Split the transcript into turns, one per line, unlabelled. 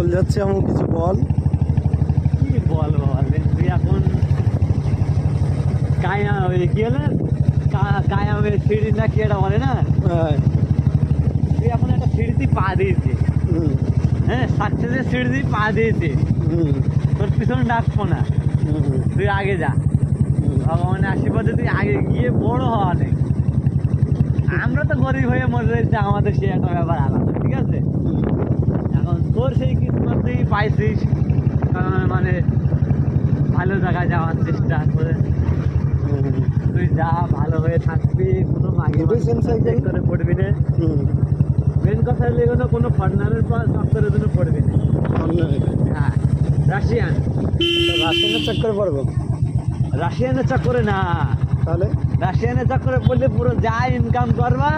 চল যাচ্ছে, এমন কিছু বল।
কি বল বাবা, তুই এখন কায়া ওই কি হলো কায়ামের সিঁড়ি না কি এটা বলে না,
হ্যাঁ।
তুই এখন একটা সিঁড়িতে পা দিয়েছে,
হুম,
হ্যাঁ সাকসেসের সিঁড়িতে পা দিয়েছে,
হুম,
তোর পিছনে ডাকবো না,
হুম,
তুই আগে যা। ভগবানের আশীর্বাদে তুই আগে গিয়ে বড় হওয়া নেই। আমরা তো গরিব হয়ে মরে রয়েছে, আমাদের সে একটা ব্যাপার আলাদা, ঠিক আছে। এখন তোর সেই কিসমত তুই পাইছিস, কারণ মানে ভালো জায়গায় যাওয়ার চেষ্টা করে
হুম,
তুই যা, ভালো হয়ে থাকবি, কোনো মাগে করে পড়বি না।
হুম।
মেন কথা হলে কোনো ফার্টনারের পর চক্করের জন্য পড়বি না। হ্যাঁ, রাশিয়ান
রাশিয়ানের চক্করে পড়বো
রাশিয়ানের চক্করে না,
তাহলে?
রাশিয়ানের চক্করে পড়লে পুরো যা ইনকাম করবা